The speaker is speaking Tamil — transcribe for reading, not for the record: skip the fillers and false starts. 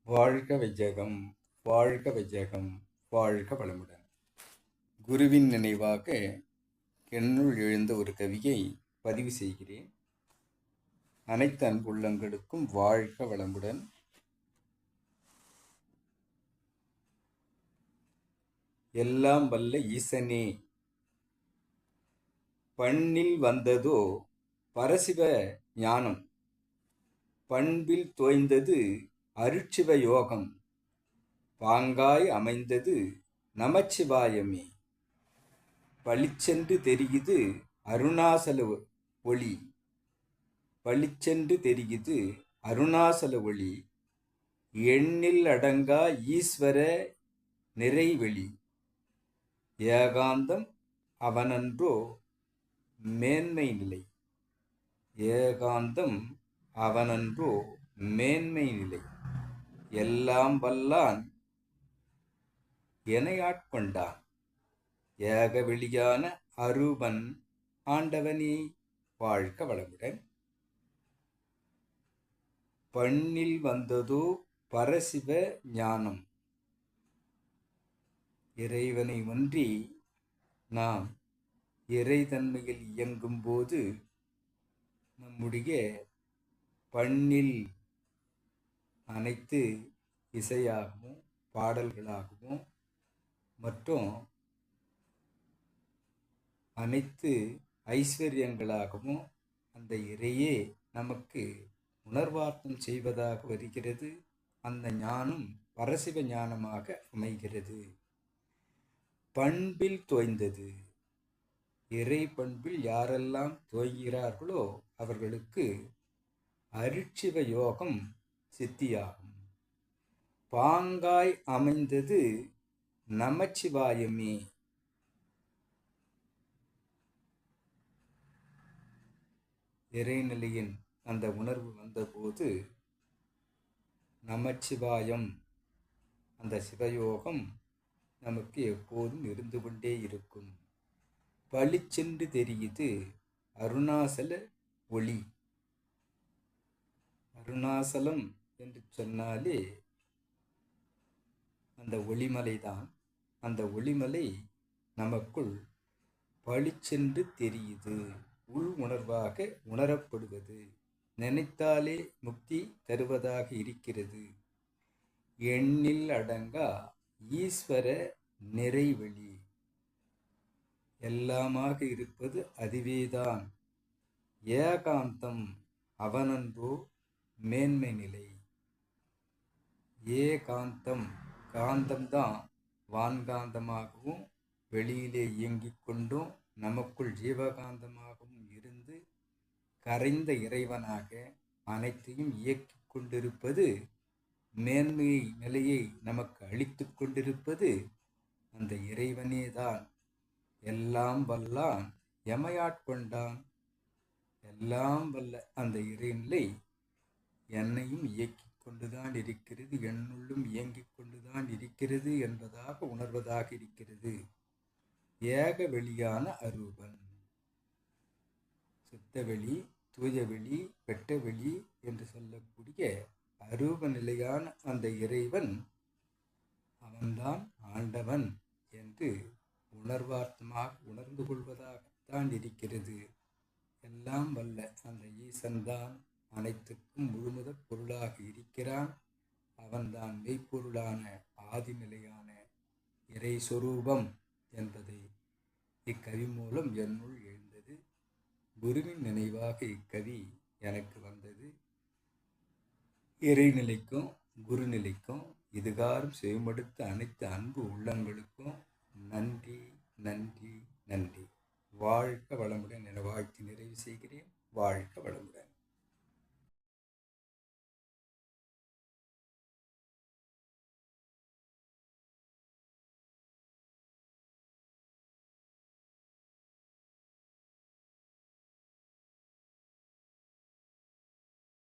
வாழ்க வையகம், வாழ்க வையகம், வாழ்க வளமுடன். குருவின் நினைவாக என்னுள் எழுந்த ஒரு கவியை பதிவு செய்கிறேன். அனைத்து அன்புள்ளங்களுக்கும் வாழ்க வளமுடன். எல்லாம் வல்ல ஈசனே, பண்ணில் வந்ததோ பரசிவ ஞானம், பண்பில் தோய்ந்தது அருட்சிவ யோகம், பாங்காய் அமைந்தது நமச்சிவாயமே. பளிச்சென்று தெரியுது அருணாசல ஒளி, பளிச்சென்று தெரியுது அருணாசல ஒளி, எண்ணில் அடங்கா ஈஸ்வர நிறைவெளி, ஏகாந்தம் அவனன்றோ மேன்மை நிலை, ஏகாந்தம் அவனன்றோ மேன்மை நிலை, எல்லாம் வல்லான் என ஆட்கொண்டான், ஏக வெளியான அரூபன் ஆண்டவனே. வாழ்க வளமுடன். பண்ணில் வந்ததோ பரசிவ ஞானம், இறைவனை ஒன்றி நாம் இறைத்தன்மையில் இயங்கும் போது நம்முடைய பண்ணில் அனைத்து இசையாகவும் பாடல்களாகவும் மற்றும் அனைத்து ஐஸ்வர்யங்களாகவும் அந்த இறையே நமக்கு உணர்வார்த்தம் செய்வதாக வருகிறது. அந்த ஞானம் பரசிவ ஞானமாக அமைகிறது. பண்பில் தோய்ந்தது, இறை பண்பில் யாரெல்லாம் தோய்கிறார்களோ அவர்களுக்கு அருட்சிவ யோகம் சித்தியாகும். பாங்காய் அமைந்தது நமச்சிவாயமே. இறைநிலையின் அந்த உணர்வு வந்தபோது நமச்சிவாயம், அந்த சிவயோகம் நமக்கு எப்போதும் இருந்து கொண்டே இருக்கும். பளிச்சென்று தெரியுது அருணாசல ஒளி. அருணாசலம் என்று சொன்னாலே அந்த ஒளிமலைதான். அந்த ஒளிமலை நமக்குள் பளிச்சென்று தெரியுது, உள் உணர்வாக உணரப்படுவது, நினைத்தாலே முக்தி தருவதாக இருக்கிறது. எண்ணில் அடங்கா ஈஸ்வர நிறைவெளி, எல்லாமாக இருப்பது அதுவேதான். ஏகாந்தம் அவனன்றோ மேன்மை நிலை. ஏகாந்தம், காந்தம்தான் வான்காந்தமாகவும் வெளியிலே இயங்கிக் கொண்டும் நமக்குள் ஜீவகாந்தமாகவும் இருந்து கரைந்த இறைவனாக அனைத்தையும் இயக்கிக் கொண்டிருப்பது, மேன்மை நிலையை நமக்கு அளித்து கொண்டிருப்பது அந்த இறைவனேதான். எல்லாம் வல்லான் எமையாட்கொண்டான். எல்லாம் வல்ல அந்த இறைநிலை என்னையும் இயக்கிக் கொண்டுதான் இருக்கிறது, என்னுள்ளும் இயங்கிக் கொண்டுதான் இருக்கிறது என்பதாக உணர்வதாக இருக்கிறது. ஏக வெளியான அரூபன், சுத்தவெளி, தூயவெளி, வெட்டவெளி என்று சொல்லக்கூடிய அரூப நிலையான அந்த இறைவன் அவன்தான் ஆண்டவன் என்று உணர்வார்த்தமாக உணர்ந்து கொள்வதாகத்தான் இருக்கிறது. எல்லாம் வல்ல அந்த ஈசன்தான் அனைத்துக்கும் முழுமுதற் பொருளாக இருக்கிறான். அவன்தான் மெய்ப்பொருளான ஆதிநிலையான இறை சொரூபம் என்பதை இக்கவி மூலம் என்னுள் எழுந்தது. குருவின் நினைவாக இக்கவி எனக்கு வந்தது. இறைநிலைக்கும் குருநிலைக்கும் இதுகாரும் செவிமடுத்த அனைத்து அன்பு உள்ளங்களுக்கும் நன்றி, நன்றி, நன்றி. வாழ்க வளமுடன் என வாழ்த்தி நிறைவு செய்கிறேன். வாழ்க வளமுடன்.